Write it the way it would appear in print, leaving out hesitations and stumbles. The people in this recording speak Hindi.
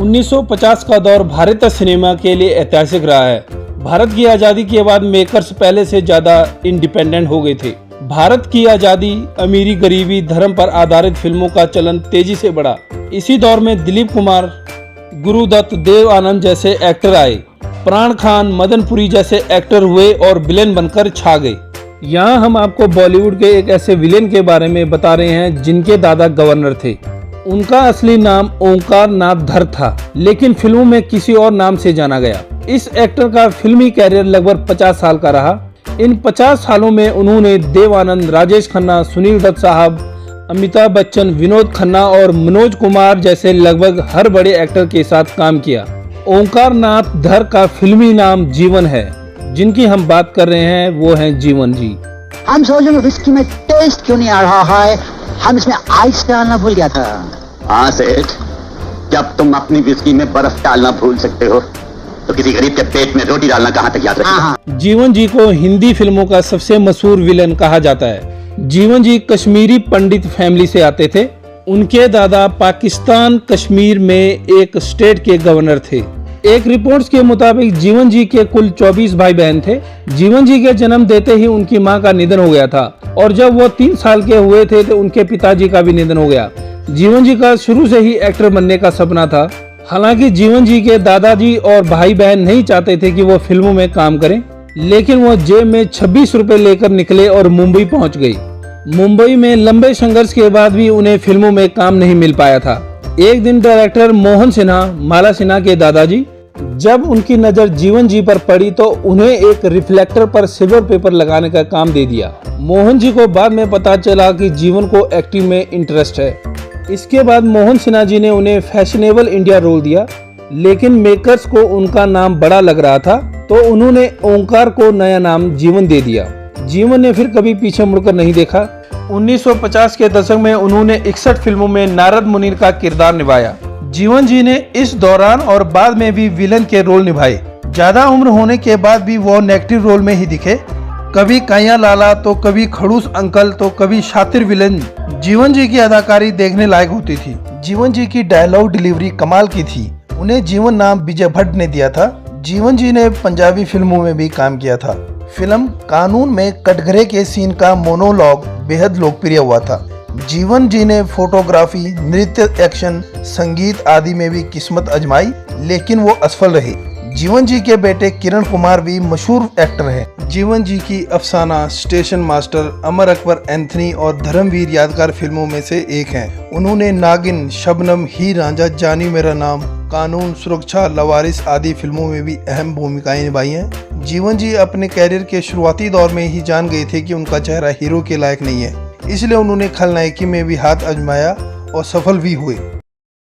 1950 का दौर भारतीय सिनेमा के लिए ऐतिहासिक रहा है। भारत की आज़ादी के बाद मेकर्स पहले से ज़्यादा इंडिपेंडेंट हो गए थे। भारत की आज़ादी, अमीरी, गरीबी, धर्म पर आधारित फिल्मों का चलन तेजी से बढ़ा। इसी दौर में दिलीप कुमार, गुरुदत्त, देव आनंद जैसे एक्टर आए। प्राण खान, मदनपुरी जैसे एक्टर हुए और विलेन बनकर छा गए। यहाँ हम आपको बॉलीवुड के एक ऐसे विलेन के बारे में बता रहे हैं जिनके दादा गवर्नर थे। उनका असली नाम ओंकार नाथ धर था, लेकिन फिल्मों में किसी और नाम से जाना गया। इस एक्टर का फिल्मी कैरियर लगभग 50 साल का रहा। इन 50 सालों में उन्होंने देव आनंद, राजेश खन्ना, सुनील दत्त साहब, अमिताभ बच्चन, विनोद खन्ना और मनोज कुमार जैसे लगभग हर बड़े एक्टर के साथ काम किया। ओंकार नाथ धर का फिल्मी नाम जीवन है। जिनकी हम बात कर रहे हैं वो हैं जीवन जी। हम सोच रहे विस्की में टेस्ट क्यों नहीं आ रहा है, हम इसमें आइस डालना भूल गया था। हाँ सेठ, जब तुम अपनी विस्की में बर्फ डालना भूल सकते हो तो किसी गरीब के पेट में रोटी डालना कहाँ तक याद रखेगा। जीवन जी को हिंदी फिल्मों का सबसे मशहूर विलन कहा जाता है। जीवन जी कश्मीरी पंडित फैमिली से आते थे। उनके दादा पाकिस्तान कश्मीर में एक स्टेट के गवर्नर थे। एक रिपोर्ट्स के मुताबिक जीवन जी के कुल 24 भाई बहन थे। जीवन जी के जन्म देते ही उनकी मां का निधन हो गया था और जब वो 3 साल के हुए थे तो उनके पिताजी का भी निधन हो गया। जीवन जी का शुरू से ही एक्टर बनने का सपना था। हालांकि जीवन जी के दादाजी और भाई बहन नहीं चाहते थे कि वो फिल्मों में काम करें, लेकिन वो जेब में 26 रुपए लेकर निकले और मुंबई पहुंच गई। मुंबई में लंबे संघर्ष के बाद भी उन्हें फिल्मों में काम नहीं मिल पाया था। एक दिन डायरेक्टर मोहन सिन्हा, माला सिन्हा के दादाजी, जब उनकी नजर जीवन जी पर पड़ी तो उन्हें एक रिफ्लेक्टर पर सिल्वर पेपर लगाने का काम दे दिया। मोहन जी को बाद में पता चला कि जीवन को एक्टिंग में इंटरेस्ट है। इसके बाद मोहन सिन्हा जी ने उन्हें फैशनेबल इंडिया रोल दिया, लेकिन मेकर्स को उनका नाम बड़ा लग रहा था तो उन्होंने ओंकार को नया नाम जीवन दे दिया। जीवन ने फिर कभी पीछे मुड़कर नहीं देखा। 1950 के दशक में उन्होंने 61 फिल्मों में नारद मुनीर का किरदार निभाया। जीवन जी ने इस दौरान और बाद में भी विलन के रोल निभाए। ज्यादा उम्र होने के बाद भी वो नेगेटिव रोल में ही दिखे। कभी काया लाला तो कभी खड़ूस अंकल तो कभी शातिर विलन। जीवन जी की अदाकारी देखने लायक होती थी। जीवन जी की डायलॉग डिलीवरी कमाल की थी। उन्हें जीवन नाम विजय भट्ट ने दिया था। जीवन जी ने पंजाबी फिल्मों में भी काम किया था। फिल्म कानून में कटघरे के सीन का मोनोलॉग बेहद लोकप्रिय हुआ था। जीवन जी ने फोटोग्राफी, नृत्य, एक्शन, संगीत आदि में भी किस्मत आजमाई, लेकिन वो असफल रहे। जीवन जी के बेटे किरण कुमार भी मशहूर एक्टर हैं। जीवन जी की अफसाना, station master, Amar Akbar Anthony और धर्मवीर यादगार फिल्मों में से एक हैं। उन्होंने नागिन, शबनम, ही रांझा, जानी मेरा नाम, कानून, सुरक्षा, लवारिस आदि फिल्मों में भी अहम भूमिकाएं निभाई हैं। जीवन जी अपने कैरियर के शुरुआती दौर में ही जान गए थे कि उनका चेहरा हीरो के लायक नहीं है, इसलिए उन्होंने खलनायकी में भी हाथ आजमाया और सफल भी हुए।